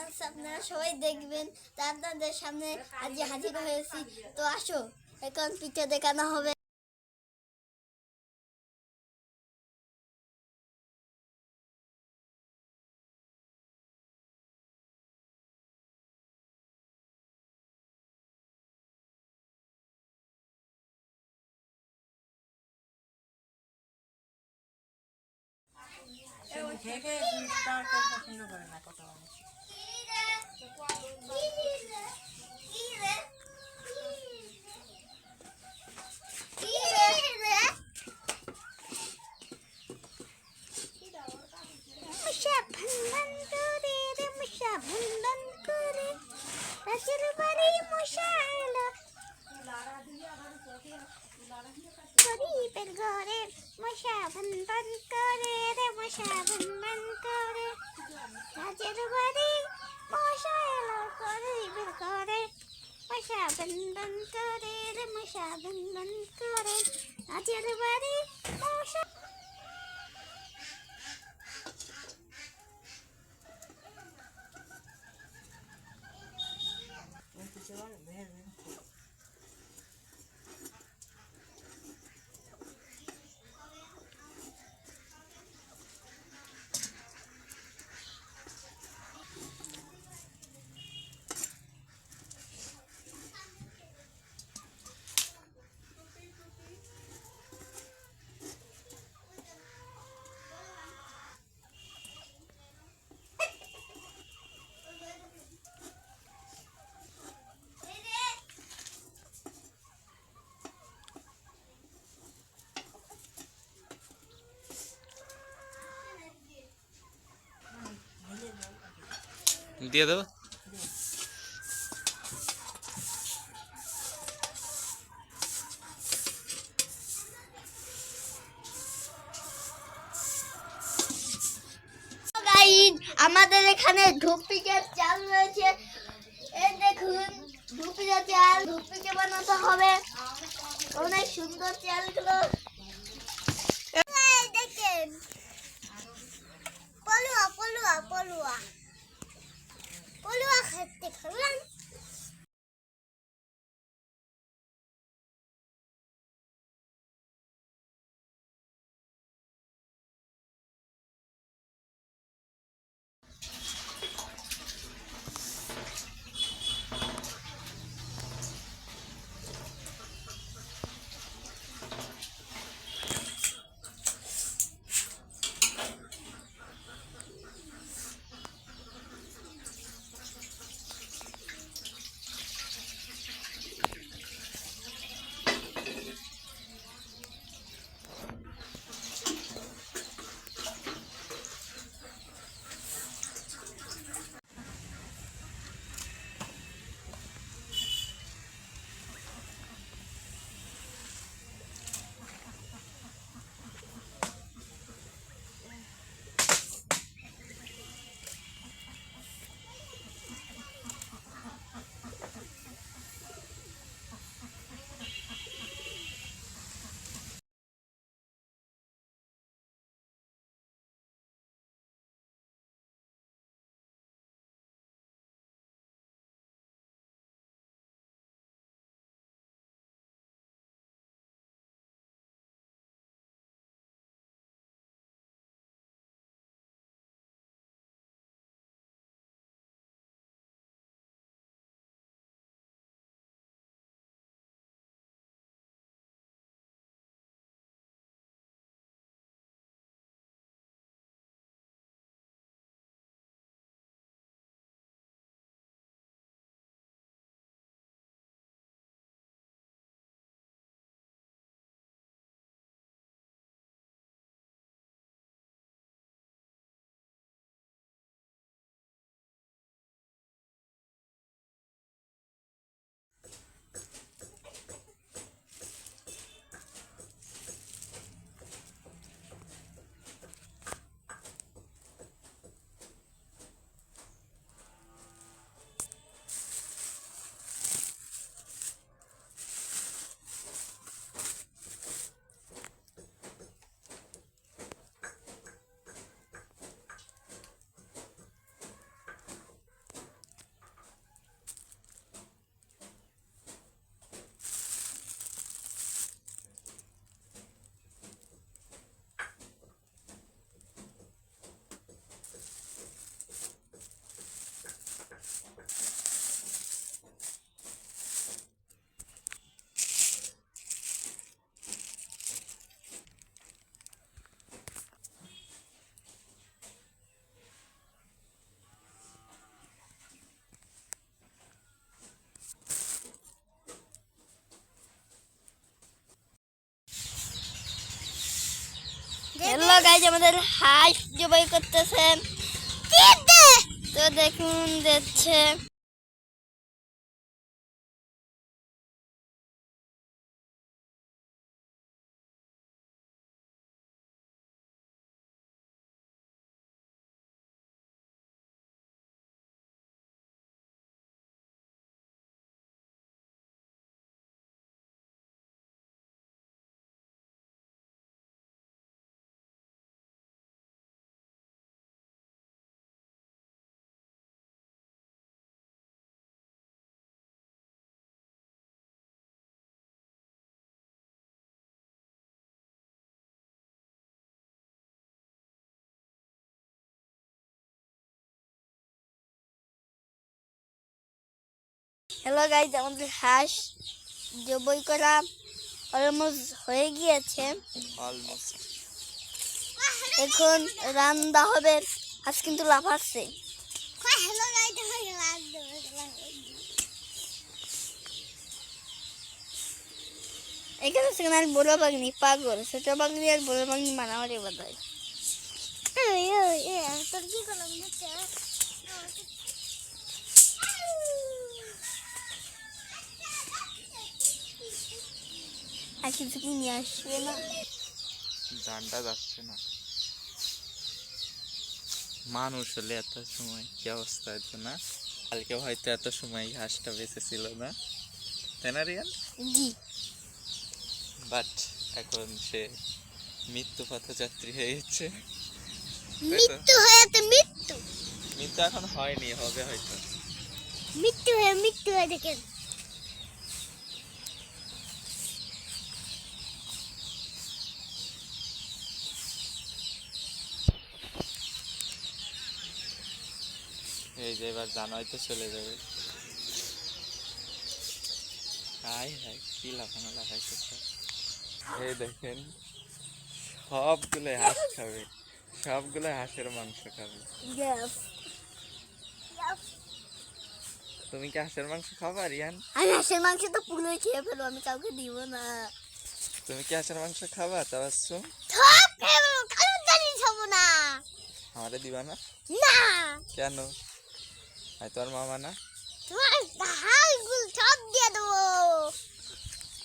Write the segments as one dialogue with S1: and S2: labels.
S1: Dance আপনারা সবাই দেখবেন। তা আপনাদের সামনে আজ হাজির হয়েছি। তো আসো, এখন পিঠে দেখানো হবে।
S2: থেকে তার পছন্দ করে না কথা বলে।
S1: গরিবের ঘরে মশা বন বন করে রে, মশা বন বন করে। রাজের বাড়ি মশা এলো গরিবের ঘরে, মশা বন বন করে রে, মশা বন বন করে। রাজের বাড়ি মশা।
S3: দিয়ে দেবো।
S1: আমাদের এখানে ধুপিকে চাল রয়েছে। এই দেখুন ধুপিকে চাল, ধুপিকে বানাতে হবে। অনেক সুন্দর চালগুলো দেখেন। পলুয়া পলুয়া পলুয়া পলুয়া খেতে খেলাম। গাইজ আমাদের হাঁস জবাই করতেছে, তো দেখুন দেখছে। হ্যালো গাইজ, আমাদের হাঁস জবাই করা অলমোস্ট হয়ে গিয়েছে।
S3: অলমোস্ট।
S1: এখন রান্না হবে। হাঁস কিন্তু লাফাচ্ছে। এখানে সেখানে আর বড় বাগনি পাগল, ছোট বাগনি আর বড় বাগনি মারামারি বোধ হয়। তোর কি করলাম আর কিছু কি নিয়ে আসবে না?
S3: জানটা যাচ্ছে না। মানুষ হলে এত সময় কি অবস্থা হতো না? কালকে হয়তো এত সময় ঘাসটা বেঁচে ছিল না, তাই না রিয়ান?
S1: জি।
S3: বাট এখন সে মৃত্যু পথযাত্রী হয়ে গেছে।
S1: মৃত্যু হয়েছে, মৃত্যু
S3: মৃত্যু এখন হয়নি, হবে হয়তো।
S1: মৃত্যু হয়ে দেখেন।
S3: এই যে এবার জানাই তো চলে যাবে। হাই হাই, কি লাফানো লাফাইছে সব। এই দেখেন, সবগুলো হাঁস খাবে, সবগুলো হাঁসের মাংস খাবে। তুমি কি হাঁসের মাংস খাবা রিয়ান?
S1: আমি হাঁসের মাংস তো পুরোই খেয়ে ফেলবো, আমি কাউকে দিব না।
S3: তুমি কি হাঁসের মাংস খাবা তাবাসসুম?
S1: সব খেয়ে ফেলবো, কারণ জানি খাবো না।
S3: আমারে দিবা না?
S1: না,
S3: কেন? আর তোমার মামা না?
S1: তোমার হালগুল সব দিয়ে দেবো।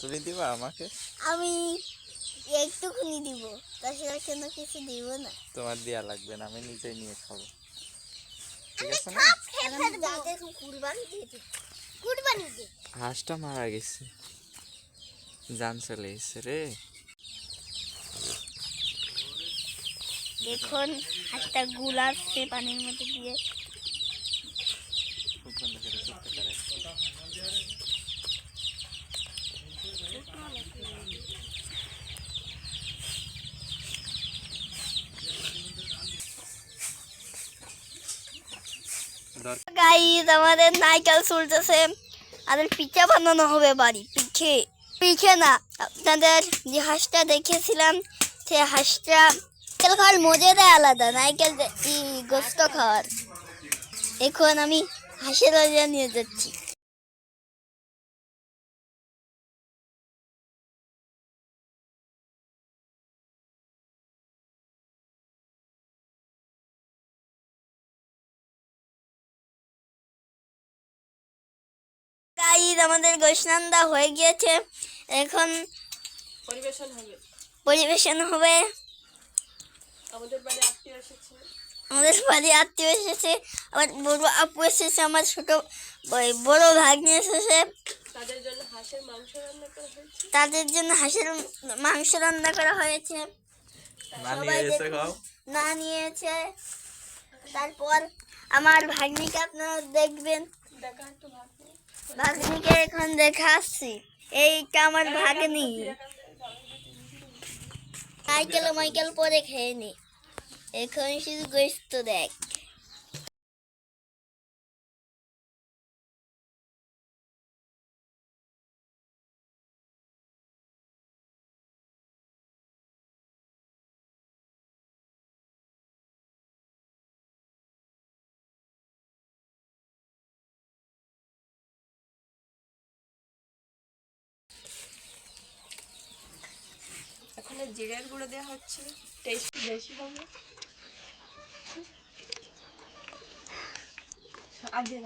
S3: তুমি দিবা আমাকে?
S1: আমি একটুখানি দিব, তাছাড়া কেন কিছু দিব না।
S3: তোমার দেয়া লাগবে না, আমি নিজেই নিয়ে খাবো, ঠিক আছে না?
S1: সব খেয়ে ফেলবো। কুরবানি দিয়ে দিই, কুরবানি দিয়ে।
S3: হাঁসটা মারা গেছে, জান চলে গেছে রে।
S1: দেখুন হাঁসটা গুলাচ্ছে পানির মধ্যে দিয়ে।
S3: খুব বন্ধ করে চুপতে পারে।
S1: গাইস, আমাদের নারকেল চলতেছে, আর পিঠা বানানো হবে বাড়ি। পিঠে না, আপনাদের যে হাঁসটা দেখেছিলাম সে হাঁসটা নারকেল খাওয়ার মজাটাই আলাদা, নারকেল গোস্ত খাওয়ার। এখন আমি হাঁসের রাজা নিয়ে যাচ্ছি। গাইস, আমাদের গোশনান্দা হয়ে গিয়েছে, এখন পরিবেশন হবে। আমাদের বাড়ি আত্মীয় এসেছে, আমার বড় আপু এসেছে, আমার ছোট বড় ভাগ্নি এসেছে। তাদের জন্য হাঁসের মাংস রান্না করা হয়েছে। সবাই না নিয়েছে। তারপর আমার ভাগ্নিকে আপনারা দেখবেন। ভাগ্নিকে এখন দেখাচ্ছি, এইটা আমার ভাগ্নি। মাইকেল পরে খেয়ে নি, এখন শুধু গোস্ত দেখ। এখন
S4: এখানে জিরের গুঁড়ো দেওয়া হচ্ছে, টেস্ট বেশি হবে। আর দিন